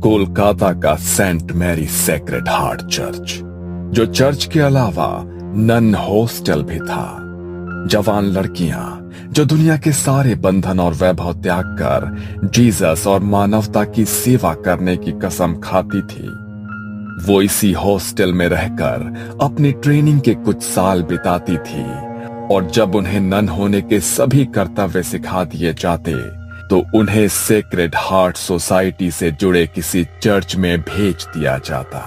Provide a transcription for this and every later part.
कोलकाता का Saint Mary Sacred Heart church, जो church के अलावा नन हॉस्टल भी था। जवान लड़कियां जो दुनिया के सारे बंधन और वैभव त्याग कर जीसस और मानवता की सेवा करने की कसम खाती थी, वो इसी हॉस्टल में रहकर अपनी ट्रेनिंग के कुछ साल बिताती थी। और जब उन्हें नन होने के सभी कर्तव्य सिखा दिए जाते तो उन्हें सेक्रेड हार्ट सोसाइटी से जुड़े किसी चर्च में भेज दिया जाता।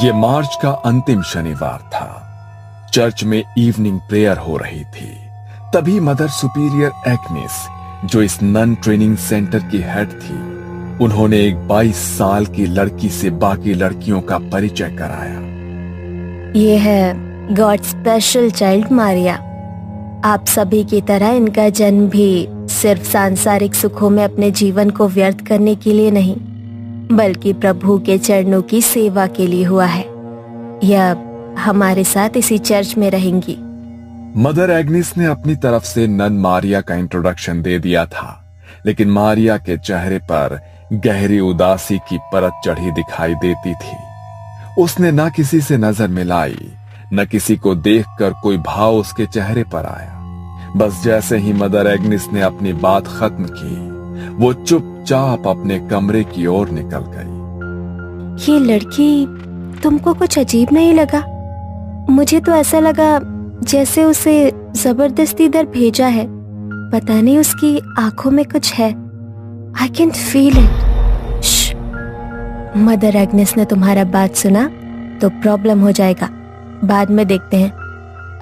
यह मार्च का अंतिम शनिवार था। चर्च में इवनिंग प्रेयर हो रही थी। तभी मदर सुपीरियर एग्नेस, जो इस नन ट्रेनिंग सेंटर की हेड थी, उन्होंने एक 22 साल की लड़की से बाकी लड़कियों का परिचय कराया। ये है गॉड स्पेशल चाइल्ड मारिया। आप सभी की तरह इनका जन्म भी सिर्फ सांसारिक सुखों में अपने जीवन को व्यर्थ करने के लिए नहीं, बल्कि प्रभु के चरणों की सेवा के लिए हुआ है। यह हमारे साथ इसी चर्च में रहेंगी। मदर एग्नेस ने अपनी तरफ से नन मारिया का इंट्रोडक्शन दे दिया था, लेकिन मारिया के चेहरे पर गहरी उदासी की परत चढ़ी दिखाई देती थी। उसने न किसी से नजर मिलाई, न किसी को देखकर कोई भाव उसके चेहरे पर आया। बस जैसे ही मदर एग्नेस ने अपनी बात खत्म की, वो चुपचाप अपने कमरे की ओर निकल गई। ये लड़की तुमको कुछ अजीब नहीं लगा? मुझे तो ऐसा लगा जैसे उसे जबरदस्ती इधर भेजा है। पता नहीं, उसकी आंखों में कुछ है। I can feel it. Mother Agnes ने तुम्हारा बात सुना तो प्रॉब्लम हो जाएगा। बाद में देखते हैं।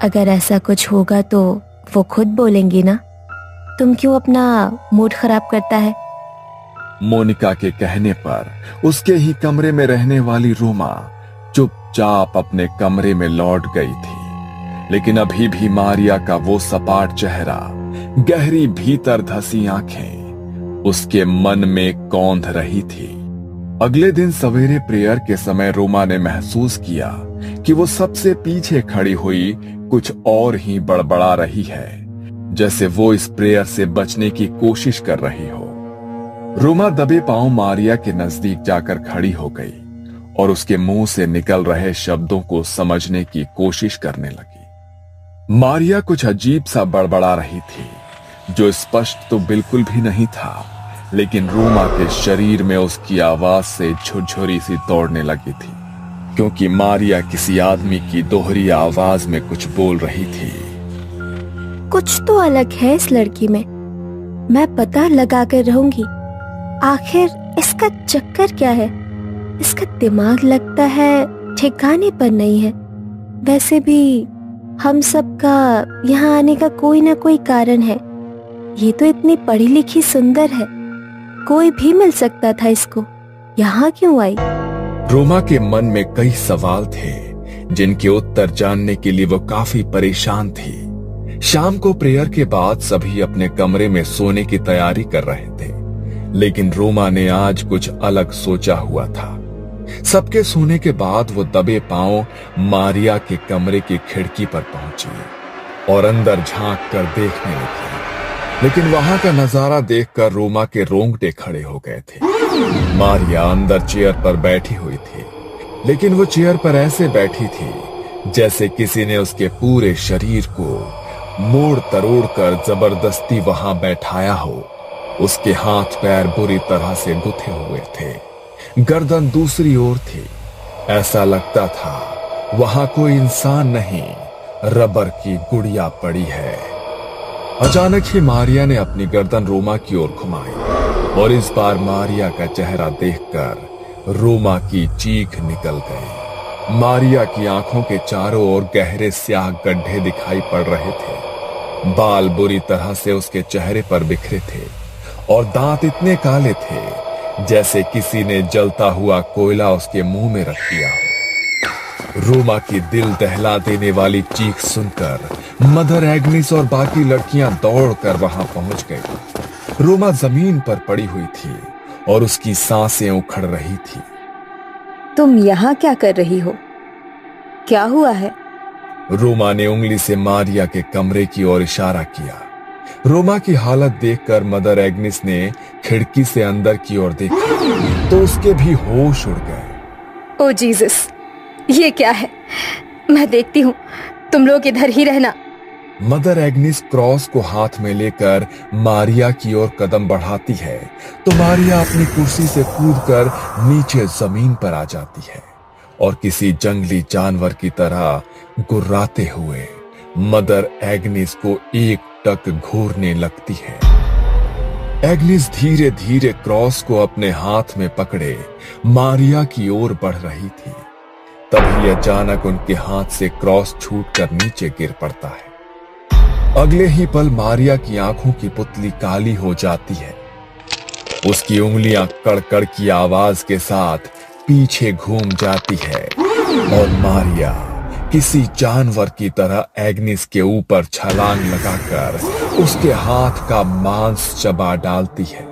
अगर ऐसा कुछ होगा तो वो खुद बोलेंगी ना। तुम क्यों अपना मूड खराब करता है? मोनिका के कहने पर उसके ही कमरे में रहने वाली रोमा चुपचाप अपने कमरे में लौट गई थी। लेकिन अभी भी मारिया का वो सपाट चेहरा, गहरी भीतर धसी आंखें उसके मन में कौंध रही थी। अगले दिन सवेरे प्रेयर के समय रोमा ने महसूस किया कि वो सबसे पीछे खड़ी हुई कुछ और ही बड़बड़ा रही है, जैसे वो इस प्रेयर से बचने की कोशिश कर रही हो। रोमा दबे पांव मारिया के नजदीक जाकर खड़ी हो गई और उसके मुंह से निकल रहे शब्दों को समझने की कोशिश करने लगी। मारिया कुछ अजीब सा बड़बड़ा रही थी, जो स्पष्ट तो बिल्कुल भी नहीं था, लेकिन रोमा के शरीर में उसकी आवाज से झुरझुरी सी दौड़ने लगी थी, क्योंकि मारिया किसी आदमी की दोहरी आवाज में कुछ बोल रही थी। कुछ तो अलग है इस लड़की में। मैं पता लगा कर रहूंगी आखिर इसका चक्कर क्या है। इसका दिमाग लगता है ठिकाने पर नहीं है। वैसे भी हम सबका यहाँ आने का कोई ना कोई कारण है। ये तो इतनी पढ़ी लिखी सुंदर है, कोई भी मिल सकता था इसको। यहाँ क्यों आई? रोमा के मन में कई सवाल थे, जिनके उत्तर जानने के लिए वो काफी परेशान थी। शाम को प्रेयर के बाद सभी अपने कमरे में सोने की तैयारी कर रहे थे, लेकिन रोमा ने आज कुछ अलग सोचा हुआ था। सबके सोने के बाद वो दबे पांव मारिया के कमरे की खिड़की पर पहुंची और अंदर झांक कर देखने लगी। लेकिन वहां का नजारा देखकर रोमा के रोंगटे खड़े हो गए थे। मारिया अंदर चेयर पर बैठी हुई थी, लेकिन वो चेयर पर ऐसे बैठी थी जैसे किसी ने उसके पूरे शरीर को मोड़ तरोड़ कर जबरदस्ती वहां बैठाया हो। उसके हाथ पैर बुरी तरह से गुथे हुए थे, गर्दन दूसरी ओर थी। ऐसा लगता था वहां कोई इंसान नहीं, रबर की गुड़िया पड़ी है। अचानक ही मारिया ने अपनी गर्दन रोमा की ओर घुमाई और इस बार मारिया का चेहरा देखकर रोमा की चीख निकल गई। मारिया की आंखों के चारों ओर गहरे स्याह गड्ढे दिखाई पड़ रहे थे। बाल बुरी तरह से उसके चेहरे पर बिखरे थे और दांत इतने काले थे जैसे किसी ने जलता हुआ कोयला उसके मुंह में रख दिया। रोमा की दिल दहला देने वाली चीख सुनकर मदर एग्नेस और बाकी लड़कियां दौड़कर वहां पहुंच गई। रोमा जमीन पर पड़ी हुई थी और उसकी सांसें उखड़ रही थी। तुम यहाँ क्या कर रही हो? क्या हुआ है? रोमा ने उंगली से मारिया के कमरे की ओर इशारा किया। रोमा की हालत देखकर मदर एग्निस ने खिड़की से अंदर की ओर देखा तो उसके भी होश उड़ गए। ओ जीसस, ये क्या है? मैं देखती हूँ, तुम लोग इधर ही रहना। मदर एग्निस क्रॉस को हाथ में लेकर मारिया की ओर कदम बढ़ाती है तो मारिया अपनी कुर्सी से कूदकर नीचे जमीन पर आ जाती है और किसी जंगली जानवर की तरह गुर्राते हुए मदर एग्निस को एक टक घूरने लगती है। एग्निस धीरे धीरे क्रॉस को अपने हाथ में पकड़े मारिया की ओर बढ़ रही थी। तभी अचानक उनके हाथ से क्रॉस छूटकर नीचे गिर पड़ता है। अगले ही पल मारिया की आंखों की पुतली काली हो जाती है। उसकी उंगलियां कड़कड़ की आवाज के साथ पीछे घूम जाती है और मारिया किसी जानवर की तरह एग्निस के ऊपर छलांग लगाकर उसके हाथ का मांस चबा डालती है।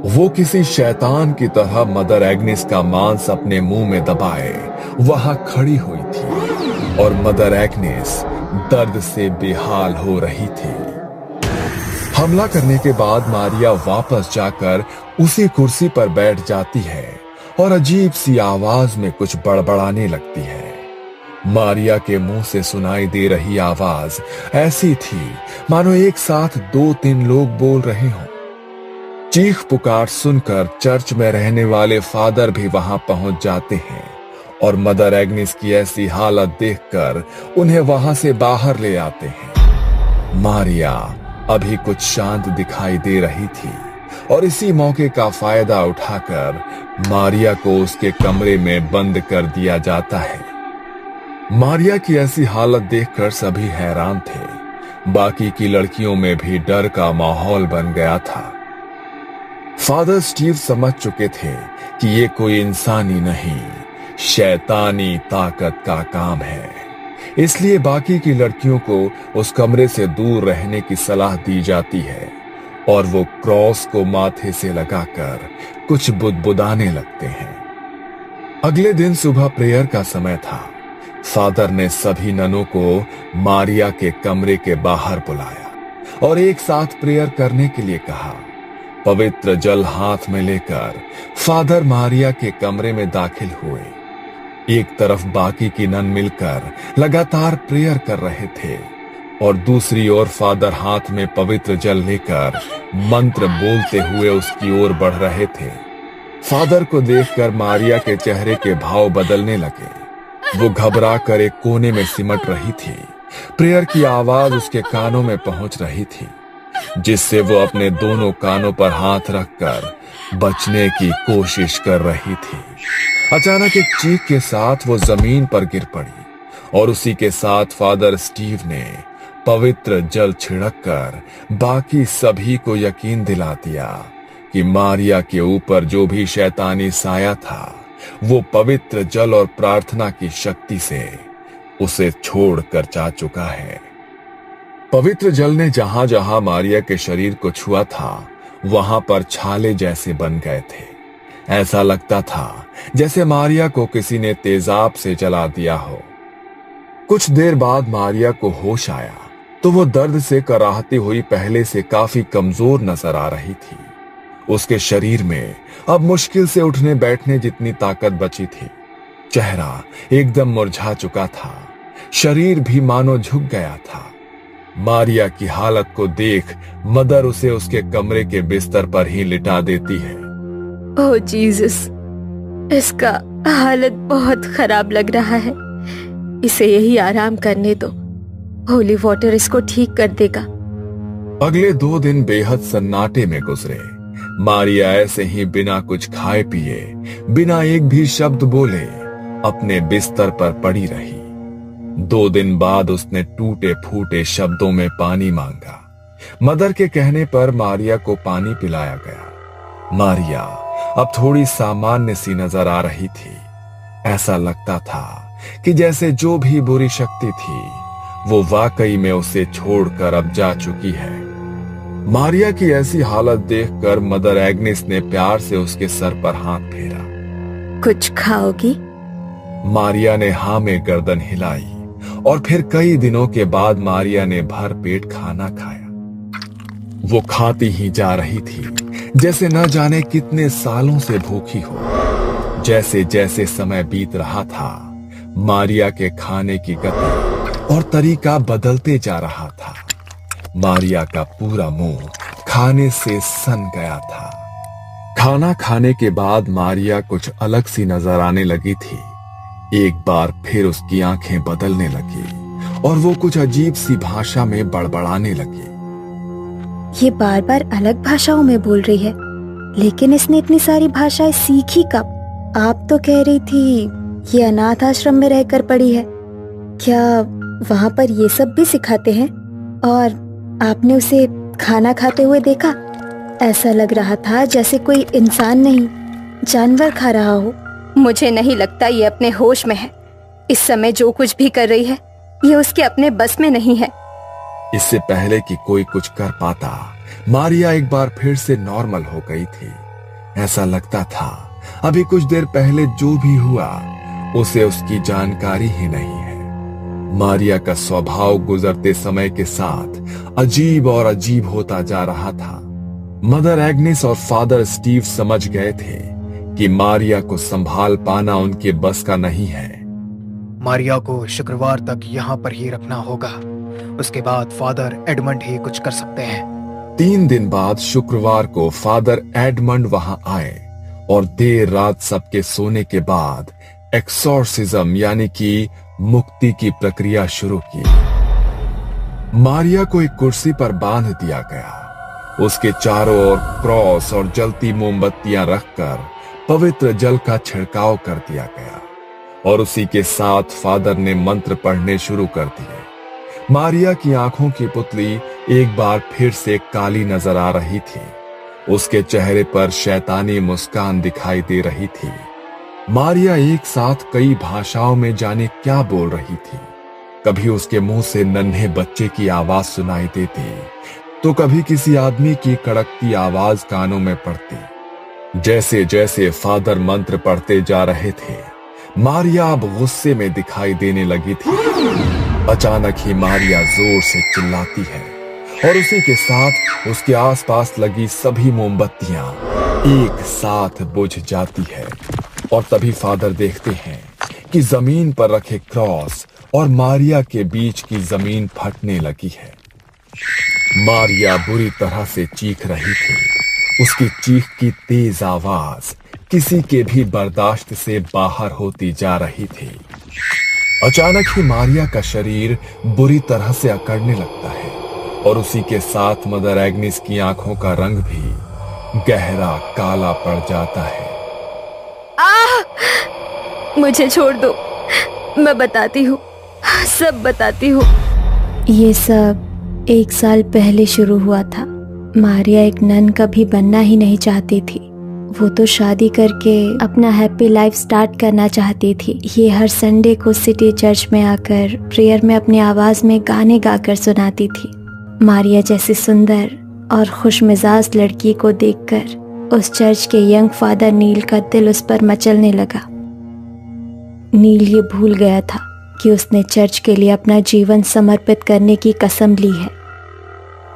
वो किसी शैतान की तरह मदर एग्निस का मांस अपने मुंह में दबाए वहां खड़ी हुई थी और मदर एग्निस दर्द से बेहाल हो रही थी। हमला करने के बाद मारिया वापस जाकर उसी कुर्सी पर बैठ जाती है और अजीब सी आवाज में कुछ बड़बड़ाने लगती है। मारिया के मुंह से सुनाई दे रही आवाज ऐसी थी मानो एक साथ 2-3 लोग बोल रहे हों। चीख पुकार सुनकर चर्च में रहने वाले फादर भी वहां पहुंच जाते हैं और मदर एग्निस की ऐसी हालत देखकर उन्हें वहां से बाहर ले आते हैं। मारिया अभी कुछ शांत दिखाई दे रही थी और इसी मौके का फायदा उठाकर मारिया को उसके कमरे में बंद कर दिया जाता है। मारिया की ऐसी हालत देखकर सभी हैरान थे। बाकी की लड़कियों में भी डर का माहौल बन गया था। फादर स्टीव समझ चुके थे कि ये कोई इंसानी नहीं, शैतानी ताकत का काम है। इसलिए बाकी की लड़कियों को उस कमरे से दूर रहने की सलाह दी जाती है और वो क्रॉस को माथे से लगाकर कुछ बुदबुदाने लगते हैं। अगले दिन सुबह प्रेयर का समय था। फादर ने सभी ननों को मारिया के कमरे के बाहर बुलाया और एक साथ प्रेयर करने के लिए कहा। पवित्र जल हाथ में लेकर फादर मारिया के कमरे में दाखिल हुए। एक तरफ बाकी की नन मिलकर लगातार प्रेयर कर रहे थे और दूसरी ओर फादर हाथ में पवित्र जल लेकर मंत्र बोलते हुए उसकी ओर बढ़ रहे थे। फादर को देखकर मारिया के चेहरे के भाव बदलने लगे। वो घबरा कर एक कोने में सिमट रही थी। प्रेयर की आवाज उसके कानों में पहुंच रही थी, जिससे वो अपने दोनों कानों पर हाथ रखकर बचने की कोशिश कर रही थी। अचानक एक चीख के साथ वो जमीन पर गिर पड़ी और उसी के साथ फादर स्टीव ने पवित्र जल छिड़ककर बाकी सभी को यकीन दिला दिया कि मारिया के ऊपर जो भी शैतानी साया था वो पवित्र जल और प्रार्थना की शक्ति से उसे छोड़कर जा चुका है। पवित्र जल ने जहां जहां मारिया के शरीर को छुआ था वहां पर छाले जैसे बन गए थे। ऐसा लगता था जैसे मारिया को किसी ने तेजाब से जला दिया हो। कुछ देर बाद मारिया को होश आया तो वो दर्द से कराहती हुई पहले से काफी कमजोर नजर आ रही थी। उसके शरीर में अब मुश्किल से उठने बैठने जितनी ताकत बची थी। चेहरा एकदम मुरझा चुका था, शरीर भी मानो झुक गया था। मारिया की हालत को देख मदर उसे उसके कमरे के बिस्तर पर ही लिटा देती है। ओह जीसस, इसका हालत बहुत खराब लग रहा है। इसे यही आराम करने दो, होली वाटर इसको ठीक कर देगा। अगले 2 दिन बेहद सन्नाटे में गुजरे। मारिया ऐसे ही बिना कुछ खाए पिए, बिना एक भी शब्द बोले अपने बिस्तर पर पड़ी रही। 2 दिन बाद उसने टूटे फूटे शब्दों में पानी मांगा। मदर के कहने पर मारिया को पानी पिलाया गया। मारिया अब थोड़ी सामान्य सी नजर आ रही थी। ऐसा लगता था कि जैसे जो भी बुरी शक्ति थी वो वाकई में उसे छोड़कर अब जा चुकी है। मारिया की ऐसी हालत देखकर मदर एग्निस ने प्यार से उसके सर पर हाथ फेरा। कुछ खाओगी? मारिया ने हाँ में गर्दन हिलाई और फिर कई दिनों के बाद मारिया ने भर पेट खाना खाया। वो खाती ही जा रही थी जैसे न जाने कितने सालों से भूखी हो। जैसे जैसे समय बीत रहा था, मारिया के खाने की गति और तरीका बदलते जा रहा था। मारिया का पूरा मुंह खाने से सन गया था। खाना खाने के बाद मारिया कुछ अलग सी नजर आने लगी थी। एक बार फिर उसकी आंखें बदलने लगी और वो कुछ अजीब सी भाषा में बड़बड़ाने लगी। ये बार बार अलग भाषाओं में बोल रही है, लेकिन इसने इतनी सारी भाषाएं सीखी कब? आप तो कह रही थी ये अनाथ आश्रम में रहकर पढ़ी है। क्या वहाँ पर ये सब भी सिखाते हैं? और आपने उसे खाना खाते हुए देखा? ऐसा लग रहा था जैसे कोई इंसान नहीं, जानवर खा रहा हो। मुझे नहीं लगता ये अपने होश में है। इस समय जो कुछ भी कर रही है ये उसके अपने बस में नहीं है। इससे पहले कि कोई कुछ कर पाता, मारिया एक बार फिर से नॉर्मल हो गई थी। ऐसा लगता था अभी कुछ देर पहले जो भी हुआ उसे उसकी जानकारी ही नहीं है। मारिया का स्वभाव गुजरते समय के साथ अजीब और अजीब होता जा रहा था। मदर एग्नेस और फादर स्टीव समझ गए थे कि मारिया को संभाल पाना उनके बस का नहीं है। मारिया को शुक्रवार तक यहाँ पर ही रखना होगा, उसके बाद फादर एडमंड ही कुछ कर सकते हैं। 3 दिन बाद शुक्रवार को फादर एडमंड वहां आए और देर रात सबके सोने के बाद एक्सोर्सिज्म यानी कि मुक्ति की प्रक्रिया शुरू की। मारिया को एक कुर्सी पर बांध दिया गया। उसके चारों ओर क्रॉस और जलती मोमबत्तियां रखकर पवित्र जल का छिड़काव कर दिया गया और उसी के साथ फादर ने मंत्र पढ़ने शुरू कर दिए। मारिया की आंखों की पुतली एक बार फिर से काली नजर आ रही थी। उसके चेहरे पर शैतानी मुस्कान दिखाई दे रही थी। मारिया एक साथ कई भाषाओं में जाने क्या बोल रही थी। कभी उसके मुंह से नन्हे बच्चे की आवाज सुनाई देती, तो कभी किसी आदमी की कड़कती आवाज कानों में पड़ती। जैसे जैसे फादर मंत्र पढ़ते जा रहे थे, मारिया अब गुस्से में दिखाई देने लगी थी। अचानक ही मारिया जोर से चिल्लाती है और उसी के साथ उसके आसपास लगी सभी मोमबत्तियां एक साथ बुझ जाती है। और तभी फादर देखते हैं कि जमीन पर रखे क्रॉस और मारिया के बीच की जमीन फटने लगी है। मारिया बुरी तरह से चीख रही थी। उसकी चीख की तेज आवाज किसी के भी बर्दाश्त से बाहर होती जा रही थी। अचानक ही मारिया का शरीर बुरी तरह से अकड़ने लगता है और उसी के साथ मदर एग्नेस की आंखों का रंग भी गहरा काला पड़ जाता है। मुझे छोड़ दो, मैं बताती हूँ, सब बताती हूँ। ये सब 1 साल पहले शुरू हुआ था। मारिया एक नन कभी बनना ही नहीं चाहती थी। वो तो शादी करके अपना हैप्पी लाइफ स्टार्ट करना चाहती थी। ये हर संडे को सिटी चर्च में आकर प्रेयर में अपनी आवाज में गाने गाकर सुनाती थी। मारिया जैसी सुंदर और खुशमिजाज लड़की को देखकर उस चर्च के यंग फादर नील का दिल उस पर मचलने लगा। नील ये भूल गया था कि उसने चर्च के लिए अपना जीवन समर्पित करने की कसम ली है।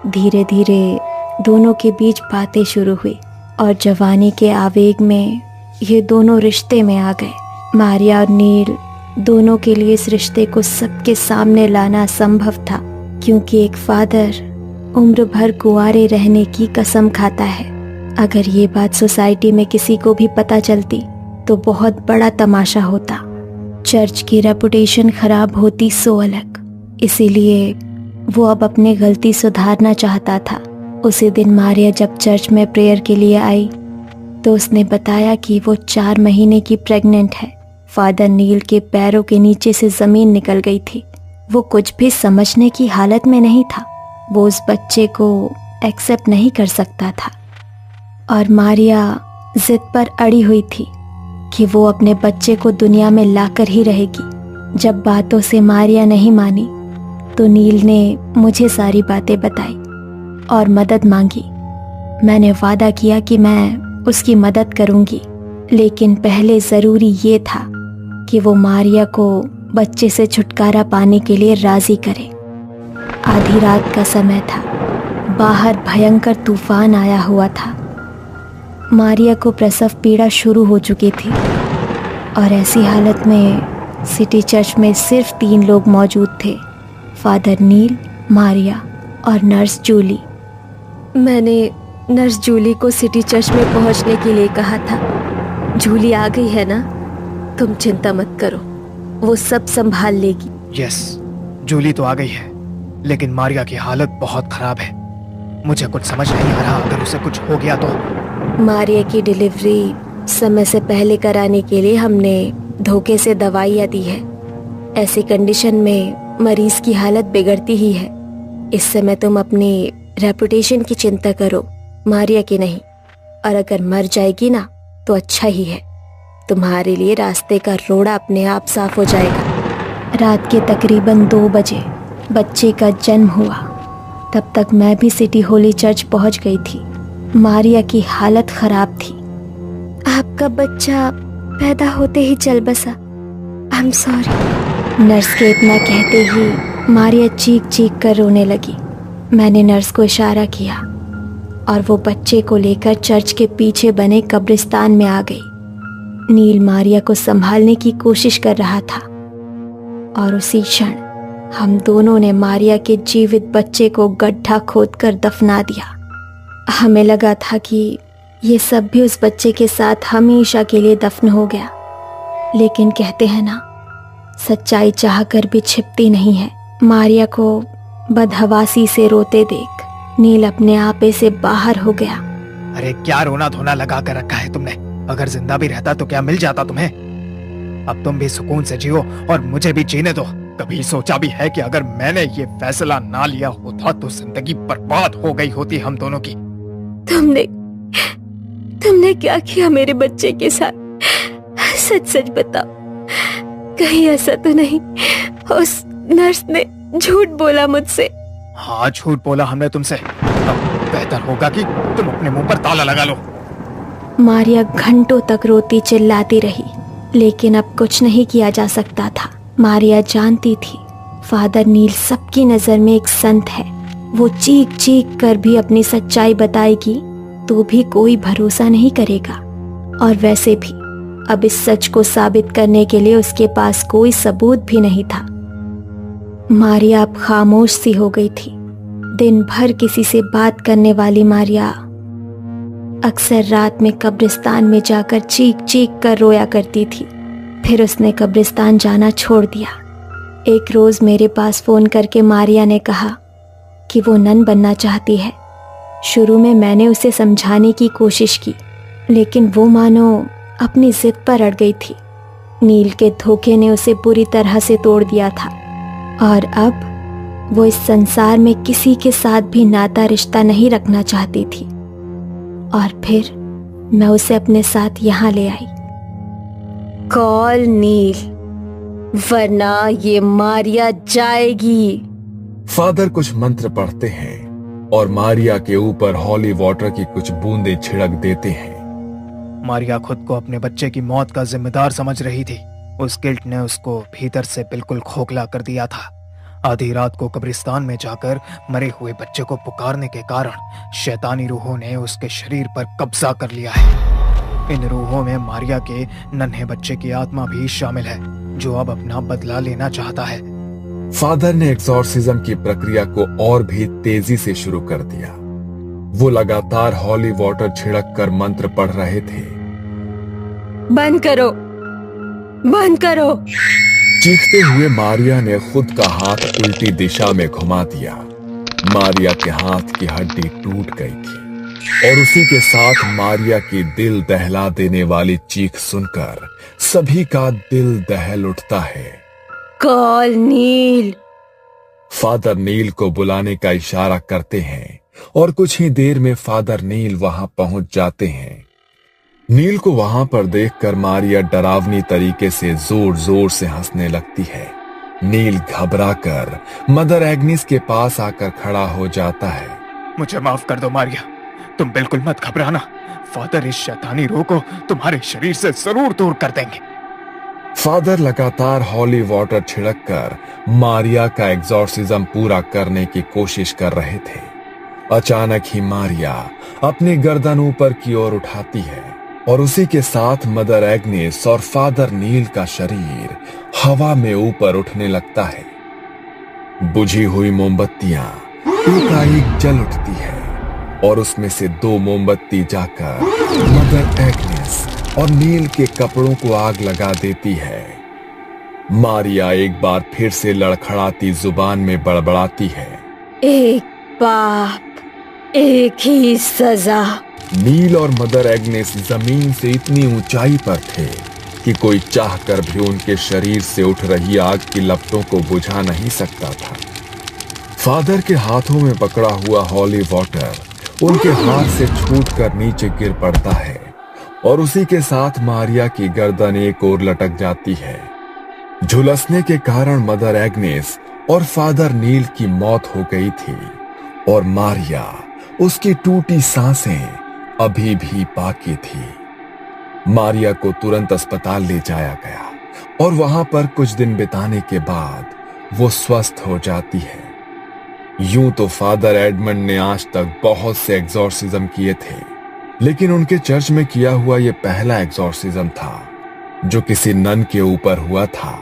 धीरे धीरे दोनों के बीच बातें शुरू हुई और जवानी के आवेग में ये दोनों रिश्ते में आ गए। मारिया और नील दोनों के लिए इस रिश्ते को सबके सामने लाना असंभव था, क्योंकि एक फादर उम्र भर कुंवारे रहने की कसम खाता है। अगर ये बात सोसाइटी में किसी को भी पता चलती तो बहुत बड़ा तमाशा होता। चर्च की रेपुटेशन खराब होती सो अलग। इसीलिए वो अब अपनी गलती सुधारना चाहता था। उसी दिन मारिया जब चर्च में प्रेयर के लिए आई तो उसने बताया कि वो 4 महीने की प्रेग्नेंट है। फादर नील के पैरों के नीचे से जमीन निकल गई थी। वो कुछ भी समझने की हालत में नहीं था। वो उस बच्चे को एक्सेप्ट नहीं कर सकता था और मारिया जिद पर अड़ी हुई थी कि वो अपने बच्चे को दुनिया में लाकर ही रहेगी। जब बातों से मारिया नहीं मानी तो नील ने मुझे सारी बातें बताई और मदद मांगी। मैंने वादा किया कि मैं उसकी मदद करूंगी, लेकिन पहले ज़रूरी ये था कि वो मारिया को बच्चे से छुटकारा पाने के लिए राज़ी करे। आधी रात का समय था। बाहर भयंकर तूफान आया हुआ था। मारिया को प्रसव पीड़ा शुरू हो चुकी थी और ऐसी हालत में सिटी चर्च में सिर्फ 3 लोग मौजूद थे, फादर नील, मारिया और नर्स जूली। मैंने नर्स जूली को सिटी चर्च में पहुंचने के लिए कहा था। जूली आ गई है ना, तुम चिंता मत करो, वो सब संभाल लेगी। यस, जूली तो आ गई है, लेकिन मारिया की हालत बहुत खराब है। मुझे कुछ समझ नहीं आ रहा, अगर उसे कुछ हो गया तो। मारिया की डिलीवरी समय से पहले कराने के लिए हमने धोखे से दवाइयाँ दी है। ऐसी कंडीशन में मरीज की हालत बिगड़ती ही है। इस समय तुम अपनी रेपुटेशन की चिंता करो, मारिया की नहीं। और अगर मर जाएगी ना तो अच्छा ही है, तुम्हारे लिए रास्ते का रोड़ा अपने आप साफ हो जाएगा। रात के तकरीबन 2 बजे बच्चे का जन्म हुआ। तब तक मैं भी सिटी होली चर्च पहुंच गई थी। मारिया की हालत खराब थी। आपका बच्चा पैदा होते ही चल बसा। I am sorry. नर्स के इतना कहते ही मारिया चीख चीख कर रोने लगी। मैंने नर्स को इशारा किया और वो बच्चे को लेकर चर्च के पीछे बने कब्रिस्तान में आ गई। नील मारिया को संभालने की कोशिश कर रहा था और उसी क्षण हम दोनों ने मारिया के जीवित बच्चे को गड्ढा खोदकर दफना दिया। हमें लगा था कि ये सब भी उस बच्चे के साथ हमेशा के लिए दफन हो गया, लेकिन कहते हैं ना, सच्चाई चाहकर भी छिपती नहीं है। मारिया को बदहवासी से रोते देख नील अपने आपे से बाहर हो गया। अरे क्या रोना धोना लगा कर रखा है तुमने? अगर जिंदा भी रहता तो क्या मिल जाता तुम्हें? अब तुम भी सुकून से जियो और मुझे भी जीने दो। कभी सोचा भी है कि अगर मैंने ये फैसला ना लिया होता तो जिंदगी बर्बाद हो गई होती हम दोनों की। तुमने क्या किया मेरे बच्चे के साथ? सच सच बताओ, कहीं ऐसा तो नहीं उस नर्स ने झूठ बोला मुझसे? हाँ, झूठ बोला हमने तुमसे। अब बेहतर होगा कि तुम अपने मुंह पर ताला लगा लो। मारिया घंटों तक रोती चिल्लाती रही, लेकिन अब कुछ नहीं किया जा सकता था। मारिया जानती थी फादर नील सबकी नजर में एक संत है। वो चीख चीख कर भी अपनी सच्चाई बताएगी तो भी कोई भरोसा नहीं करेगा। और वैसे भी अब इस सच को साबित करने के लिए उसके पास कोई सबूत भी नहीं था। मारिया अब खामोश सी हो गई थी। दिन भर किसी से बात करने वाली मारिया अक्सर रात में कब्रिस्तान में जाकर चीख चीख कर रोया करती थी। फिर उसने कब्रिस्तान जाना छोड़ दिया। एक रोज मेरे पास फोन करके मारिया ने कहा कि वो नन बनना चाहती है। शुरू में मैंने उसे समझाने की कोशिश की, लेकिन वो मानो अपनी जिद पर अड़ गई थी। नील के धोखे ने उसे बुरी तरह से तोड़ दिया था और अब वो इस संसार में किसी के साथ भी नाता रिश्ता नहीं रखना चाहती थी। और फिर मैं उसे अपने साथ यहाँ ले आई। कॉल नील, वरना ये मारिया जाएगी। फादर कुछ मंत्र पढ़ते हैं और मारिया के ऊपर हॉली वाटर की कुछ बूंदें छिड़क देते हैं। मारिया खुद को अपने बच्चे की मौत का जिम्मेदार समझ रही थी। उस गिल्ट ने उसको भीतर से बिल्कुल खोखला कर दिया था। आधी रात को कब्रिस्तान में जाकर मरे हुए बच्चे को पुकारने के कारण शैतानी रूहों ने उसके शरीर पर कब्जा कर लिया है। इन रूहों में मारिया के नन्हे बच्चे की आत्मा भी शामिल है, जो अब अपना बदला लेना चाहता है। फादर ने एक्सॉर्सिज्म की प्रक्रिया को और भी तेजी से शुरू कर दिया। वो लगातार हॉली वाटर छिड़क कर मंत्र पढ़ रहे थे। बंद करो, बंद करो। चीखते हुए मारिया ने खुद का हाथ उल्टी दिशा में घुमा दिया। मारिया के हाथ की हड्डी टूट गई थी और उसी के साथ मारिया की दिल दहला देने वाली चीख सुनकर सभी का दिल दहल उठता है। कॉल नील। फादर नील को बुलाने का इशारा करते हैं और कुछ ही देर में फादर नील वहां पहुंच जाते हैं। नील को वहां पर देखकर मारिया डरावनी तरीके से जोर जोर से हंसने लगती है। नील घबराकर मदर एग्निस के पास आकर खड़ा हो जाता है। मुझे माफ कर दो मारिया, तुम बिल्कुल मत घबराना। फादर इस शैतानी रूह को तुम्हारे शरीर से जरूर दूर कर देंगे। फादर लगातार हॉली वाटर छिड़क कर मारिया का एक्सॉर्सिज्म पूरा करने की कोशिश कर रहे थे। अचानक ही मारिया अपनी गर्दन ऊपर की ओर उठाती है और उसी के साथ मदर एग्नेस और फादर नील का शरीर हवा में ऊपर उठने लगता है। बुझी हुई मोमबत्तियां एकाएक जल उठती है और उसमें से 2 मोमबत्ती जाकर मदर एग्नेस और नील के कपड़ों को आग लगा देती है। मारिया एक बार फिर से लड़खड़ाती जुबान में बड़बड़ाती है, एक पाप एक ही सजा। नील और मदर एग्नेस जमीन से इतनी ऊंचाई पर थे कि कोई चाहकर भी उनके शरीर से उठ रही आग की लपटों को बुझा नहीं सकता था। फादर के हाथों में पकड़ा हुआ हॉली वाटर उनके हाथ से छूटकर नीचे गिर पड़ता है और उसी के साथ मारिया की गर्दन एक ओर लटक जाती है। झुलसने के कारण मदर एग्नेस और फादर नील की मौत हो गई थी और मारिया, उसकी टूटी सांसें अभी भी बाकी थी। मारिया को तुरंत अस्पताल ले जाया गया और वहां पर कुछ दिन बिताने के बाद वो स्वस्थ हो जाती है। यूं तो फादर एडमंड ने आज तक बहुत से एग्जॉर्सिज्म किए थे, लेकिन उनके चर्च में किया हुआ यह पहला एग्जॉर्सिज्म था जो किसी नन के ऊपर हुआ था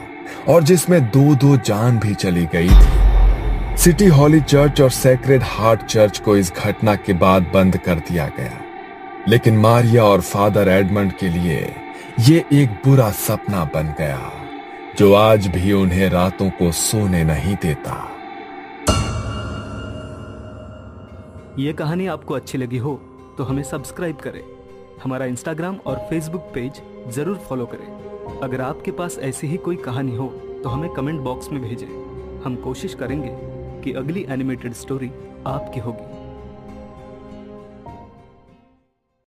और जिसमें 2 जान भी चली गई थी। सिटी हॉली चर्च और सेक्रेड हार्ट चर्च को इस घटना के बाद बंद कर दिया गया, लेकिन मारिया और फादर एडमंड के लिए ये एक बुरा सपना बन गया जो आज भी उन्हें रातों को सोने नहीं देता। ये कहानी आपको अच्छी लगी हो तो हमें सब्सक्राइब करें, हमारा इंस्टाग्राम और फेसबुक पेज जरूर फॉलो करें। अगर आपके पास ऐसी ही कोई कहानी हो तो हमें कमेंट बॉक्स में भेजें। हम कोशिश करेंगे कि अगली एनिमेटेड स्टोरी आपकी होगी।